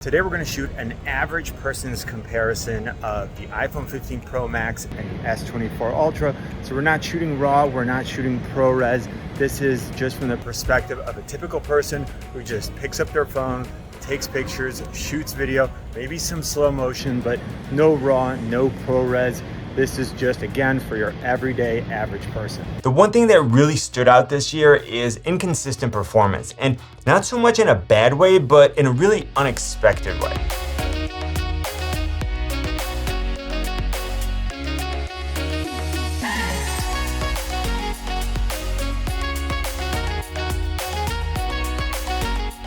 Today we're going to shoot an average person's comparison of the iPhone 15 Pro Max and the S24 Ultra. So we're not shooting RAW, we're not shooting ProRes. This is just from the perspective of a typical person who just picks up their phone, takes pictures, shoots video, maybe some slow motion, but no RAW, no ProRes. This is just, again, for your everyday average person. The one thing that really stood out this year is inconsistent performance, and not so much in a bad way, but in a really unexpected way.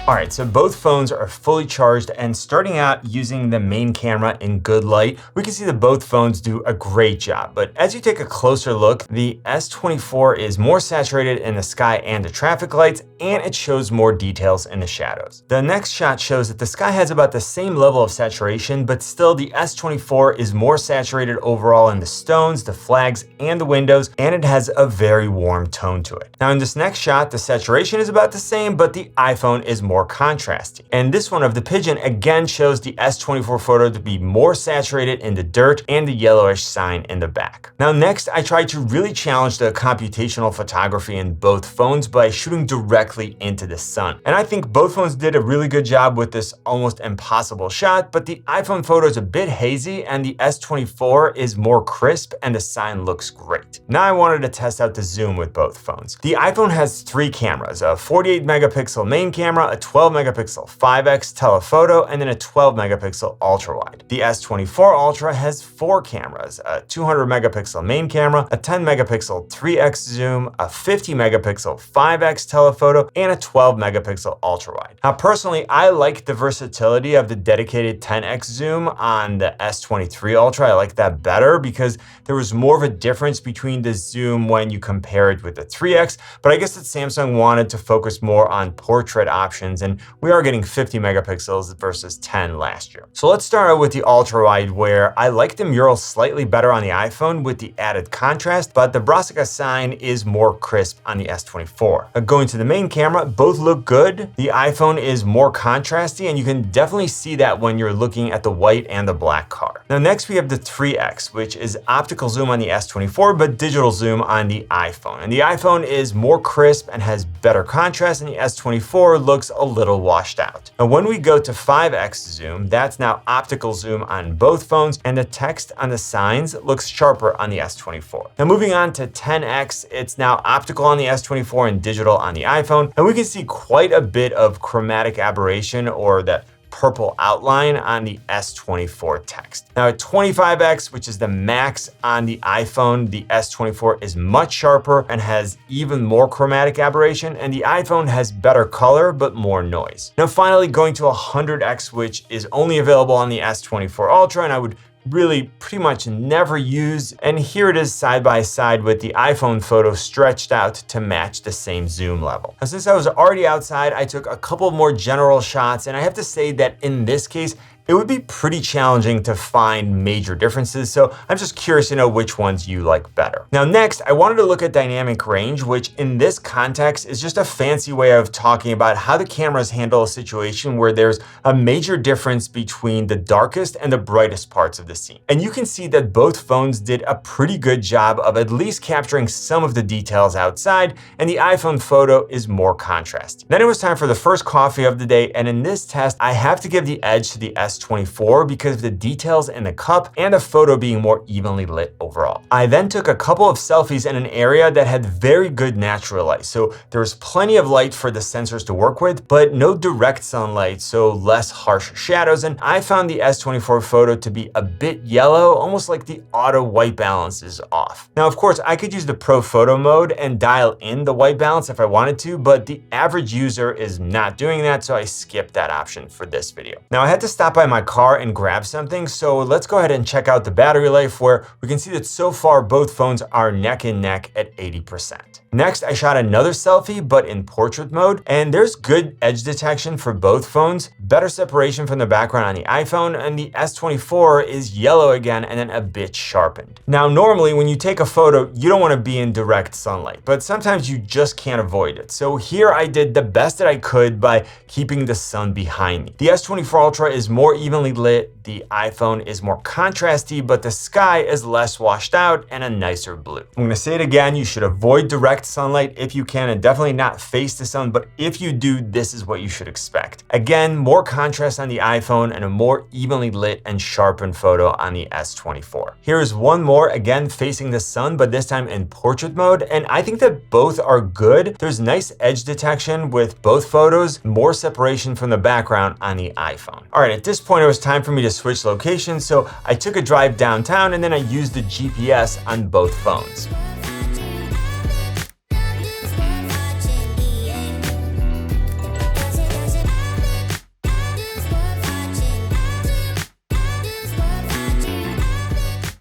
All right, so both phones are fully charged, and starting out using the main camera in good light, we can see that both phones do a great job. But as you take a closer look, the S24 is more saturated in the sky and the traffic lights, and it shows more details in the shadows. The next shot shows that the sky has about the same level of saturation, but still the S24 is more saturated overall in the stones, the flags, and the windows, and it has a very warm tone to it. Now in this next shot, the saturation is about the same, but the iPhone is more contrasty. And this one of the pigeon again shows the S24 photo to be more saturated in the dirt and the yellowish sign in the back. Now next, I tried to really challenge the computational photography in both phones by shooting directly into the sun. And I think both phones did a really good job with this almost impossible shot, but the iPhone photo is a bit hazy and the S24 is more crisp and the sign looks great. Now I wanted to test out the zoom with both phones. The iPhone has three cameras, a 48 megapixel main camera, a 12 megapixel 5x telephoto, and then a 12 megapixel ultra wide. The S24 Ultra has four cameras, a 200 megapixel main camera, a 10 megapixel 3x zoom, a 50 megapixel 5x telephoto, and a 12 megapixel ultra wide. Now personally, I like the versatility of the dedicated 10x zoom on the S23 Ultra. I like that better because there was more of a difference between the zoom when you compare it with the 3x, but I guess that Samsung wanted to focus more on portrait options, and we are getting 50 megapixels versus 10 last year. So let's start out with the ultra wide, where I like the mural slightly better on the iPhone with the added contrast, but the Brassica sign is more crisp on the S24. Going to the main camera, both look good. The iPhone is more contrasty, and you can definitely see that when you're looking at the white and the black car. Now next we have the 3x, which is optical zoom on the S24, but digital zoom on the iPhone. And the iPhone is more crisp and has better contrast, and the S24 looks a little washed out. Now when we go to 5x zoom, that's now optical zoom on both phones, and the text on the signs looks sharper on the S24. Now moving on to 10x, it's now optical on the S24 and digital on the iPhone, and we can see quite a bit of chromatic aberration, or that purple outline on the S24 text. Now at 25x, which is the max on the iPhone, the S24 is much sharper and has even more chromatic aberration, and the iPhone has better color but more noise. Now finally, going to 100x, which is only available on the S24 Ultra, and I would really pretty much never use, and here it is side by side with the iPhone photo stretched out to match the same zoom level. Now since I was already outside, I took a couple more general shots, and I have to say that in this case, it would be pretty challenging to find major differences, so I'm just curious to know which ones you like better. Now next, I wanted to look at dynamic range, which in this context is just a fancy way of talking about how the cameras handle a situation where there's a major difference between the darkest and the brightest parts of the scene. And you can see that both phones did a pretty good job of at least capturing some of the details outside, and the iPhone photo is more contrasty. Then it was time for the first coffee of the day, and in this test, I have to give the edge to the S24 because of the details in the cup and the photo being more evenly lit overall. I then took a couple of selfies in an area that had very good natural light, so there was plenty of light for the sensors to work with, but no direct sunlight, so less harsh shadows, and I found the S24 photo to be a bit yellow, almost like the auto white balance is off. Now of course, I could use the Pro Photo mode and dial in the white balance if I wanted to, but the average user is not doing that, so I skipped that option for this video. Now I had to stop by by my car and grab something, so let's go ahead and check out the battery life, where we can see that so far both phones are neck and neck at 80%. Next, I shot another selfie, but in portrait mode, and there's good edge detection for both phones, better separation from the background on the iPhone, and the S24 is yellow again and then a bit sharpened. Now, normally when you take a photo, you don't want to be in direct sunlight, but sometimes you just can't avoid it. So here I did the best that I could by keeping the sun behind me. The S24 Ultra is more evenly lit, the iPhone is more contrasty, but the sky is less washed out and a nicer blue. I'm gonna say it again, you should avoid direct sunlight if you can, and definitely not face the sun, but if you do, this is what you should expect. Again, more contrast on the iPhone and a more evenly lit and sharpened photo on the S24. Here's one more, again facing the sun, but this time in portrait mode, and I think that both are good. There's nice edge detection with both photos, more separation from the background on the iPhone. All right, at this point it was time for me to switch locations, so I took a drive downtown and then I used the GPS on both phones.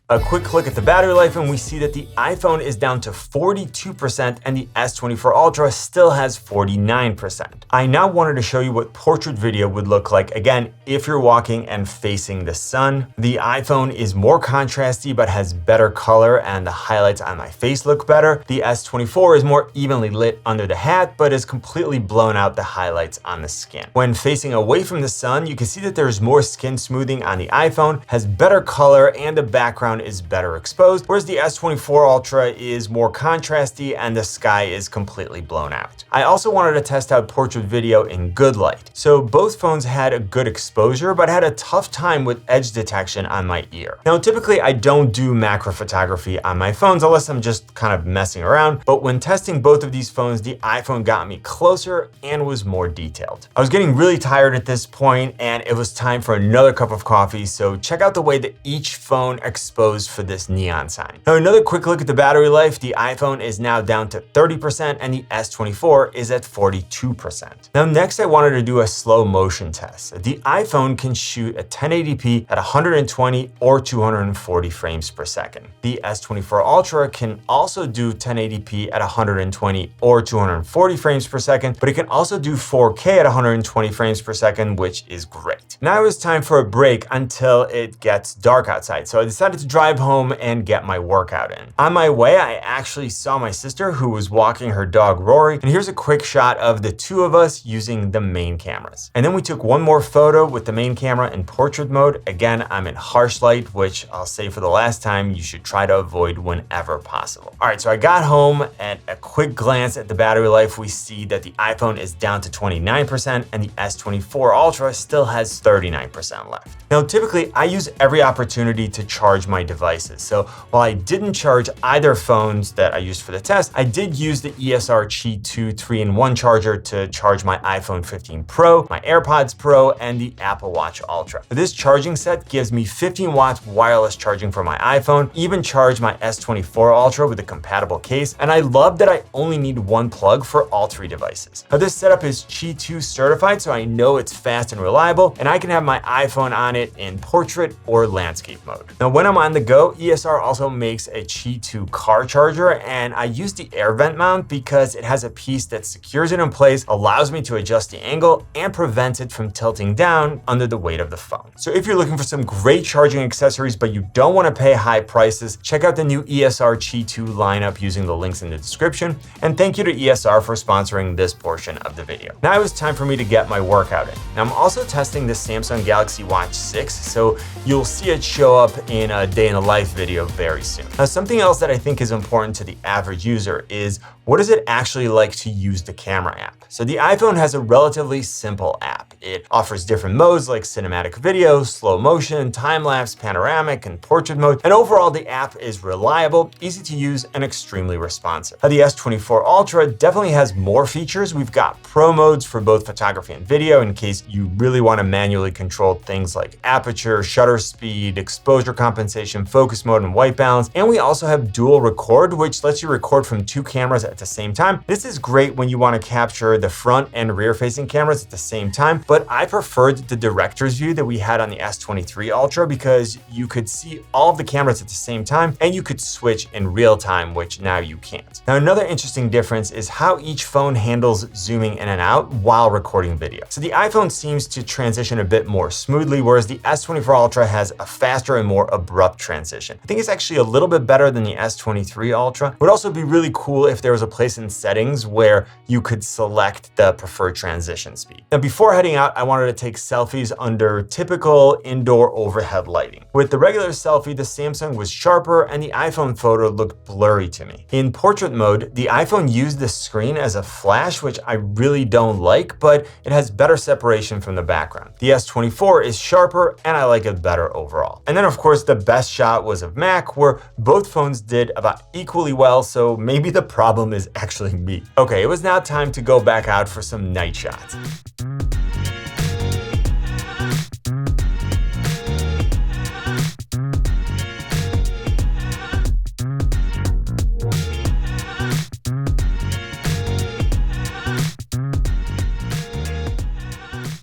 A quick look at the battery life, and we see that the iPhone is down to 42% and the S24 Ultra still has 49%. I now wanted to show you what portrait video would look like, again, if you're walking and facing the sun. The iPhone is more contrasty but has better color and the highlights on my face look better. The S24 is more evenly lit under the hat but is completely blown out the highlights on the skin. When facing away from the sun, you can see that there's more skin smoothing on the iPhone, has better color, and the background is better exposed, whereas the S24 Ultra is more contrasty and the sky is completely blown out. I also wanted to test out portrait video in good light. So both phones had a good exposure, but had a tough time with edge detection on my ear. Now, typically I don't do macro photography on my phones unless I'm just kind of messing around, but when testing both of these phones, the iPhone got me closer and was more detailed. I was getting really tired at this point and it was time for another cup of coffee, so check out the way that each phone exposed for this neon sign. Now, another quick look at the battery life. The iPhone is now down to 30% and the S24 is at 42%. Now, next I wanted to do a slow motion test. The iPhone can shoot at 1080p at 120 or 240 frames per second. The S24 Ultra can also do 1080p at 120 or 240 frames per second, but it can also do 4K at 120 frames per second, which is great. Now it was time for a break until it gets dark outside, so I decided to drive home and get my workout in. On my way, I actually saw my sister who was walking her dog Rory, and here's a quick shot of the two of us using the main cameras. And then we took one more photo with the main camera in portrait mode. Again, I'm in harsh light, which I'll say for the last time, you should try to avoid whenever possible. All right, so I got home, and a quick glance at the battery life, we see that the iPhone is down to 29% and the S24 Ultra still has 39% left. Now, typically I use every opportunity to charge my devices. So while I didn't charge either phones that I used for the test, I did use the ESR Qi 2 3-in-1 charger to charge my iPhone 15 Pro, my AirPods Pro, and the Apple Watch Ultra. This charging set gives me 15 watts wireless charging for my iPhone, even charge my S24 Ultra with a compatible case, and I love that I only need one plug for all three devices. Now, this setup is Qi 2 certified, so I know it's fast and reliable, and I can have my iPhone on it in portrait or landscape mode. Now, when I'm on the go, ESR also makes a Qi 2 car charger, and I use the air vent mount because it has a piece that secures it in place, allows me to adjust the angle, and prevents it from tilting down under the weight of the phone. So if you're looking for some great charging accessories, but you don't want to pay high prices, check out the new ESR Qi 2 lineup using the links in the description. And thank you to ESR for sponsoring this portion of the video. Now it was time for me to get my workout in. Now I'm also testing the Samsung Galaxy Watch 6, so you'll see it show up in a day in the life video very soon. Now, something else that I think is important to the average user is, what is it actually like to use the camera app? So the iPhone has a relatively simple app. It offers different modes like cinematic video, slow motion, time-lapse, panoramic, and portrait mode. And overall, the app is reliable, easy to use, and extremely responsive. Now, the S24 Ultra definitely has more features. We've got pro modes for both photography and video in case you really want to manually control things like aperture, shutter speed, exposure compensation, stabilization, focus mode, and white balance. And we also have dual record, which lets you record from 2 cameras at the same time. This is great when you want to capture the front and rear facing cameras at the same time, but I preferred the director's view that we had on the S23 Ultra because you could see all of the cameras at the same time and you could switch in real time, which now you can't. Now, another interesting difference is how each phone handles zooming in and out while recording video. So the iPhone seems to transition a bit more smoothly, whereas the S24 Ultra has a faster and more abrupt transition. I think it's actually a little bit better than the S23 Ultra. It would also be really cool if there was a place in settings where you could select the preferred transition speed. Now, before heading out, I wanted to take selfies under typical indoor overhead lighting. With the regular selfie, the Samsung was sharper and the iPhone photo looked blurry to me. In portrait mode, the iPhone used the screen as a flash, which I really don't like, but it has better separation from the background. The S24 is sharper and I like it better overall. And then of course, the best shot was of Mac, where both phones did about equally well, so maybe the problem is actually me. Okay, it was now time to go back out for some night shots.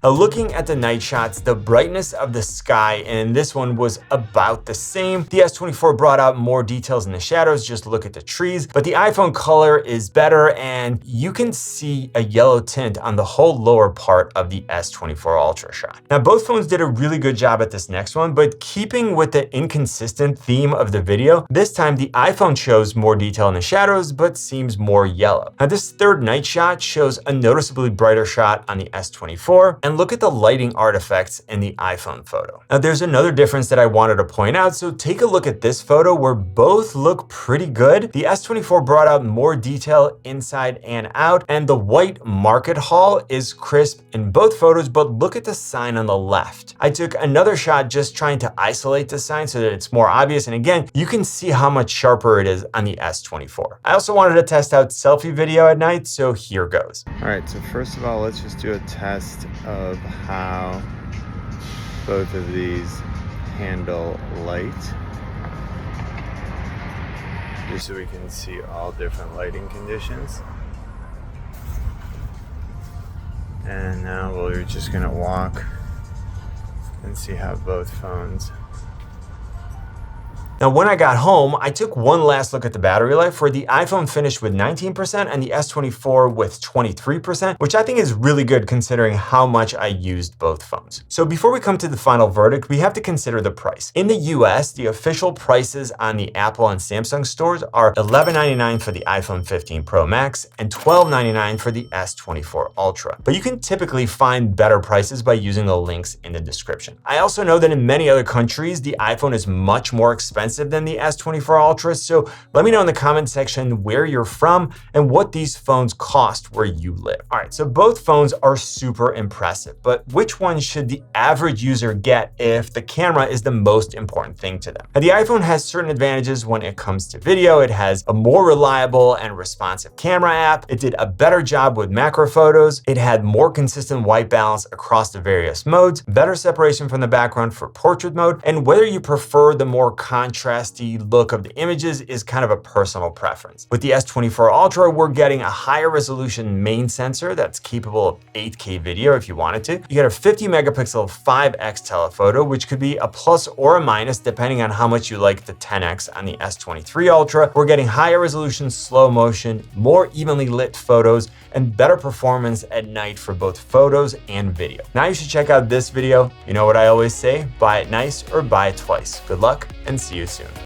Now, looking at the night shots, the brightness of the sky in this one was about the same. The S24 brought out more details in the shadows, just look at the trees, but the iPhone color is better and you can see a yellow tint on the whole lower part of the S24 Ultra shot. Now, both phones did a really good job at this next one, but keeping with the inconsistent theme of the video, this time the iPhone shows more detail in the shadows, but seems more yellow. Now, this third night shot shows a noticeably brighter shot on the S24, and look at the lighting artifacts in the iPhone photo. Now, there's another difference that I wanted to point out, so take a look at this photo where both look pretty good. The S24 brought out more detail inside and out, and the white market hall is crisp in both photos, but look at the sign on the left. I took another shot just trying to isolate the sign so that it's more obvious, and again, you can see how much sharper it is on the S24. I also wanted to test out selfie video at night, so here goes. All right, so first of all, let's just do a test of how both of these handle light, just so we can see all different lighting conditions. And now we're just gonna walk and see how both phones. Now, when I got home, I took one last look at the battery life, where the iPhone finished with 19% and the S24 with 23%, which I think is really good considering how much I used both phones. So before we come to the final verdict, we have to consider the price. In the US, the official prices on the Apple and Samsung stores are $11.99 for the iPhone 15 Pro Max and $12.99 for the S24 Ultra. But you can typically find better prices by using the links in the description. I also know that in many other countries, the iPhone is much more expensive than the S24 Ultra, so let me know in the comment section where you're from and what these phones cost where you live. All right, so both phones are super impressive, but which one should the average user get if the camera is the most important thing to them? Now, the iPhone has certain advantages when it comes to video. It has a more reliable and responsive camera app. It did a better job with macro photos. It had more consistent white balance across the various modes, better separation from the background for portrait mode, and whether you prefer the more contrasty look of the images is kind of a personal preference. With the S24 Ultra, we're getting a higher resolution main sensor that's capable of 8K video if you wanted to. You get a 50 megapixel 5x telephoto, which could be a plus or a minus depending on how much you like the 10x on the S23 Ultra. We're getting higher resolution, slow motion, more evenly lit photos, and better performance at night for both photos and video. Now you should check out this video. You know what I always say, buy it nice or buy it twice. Good luck and see you soon.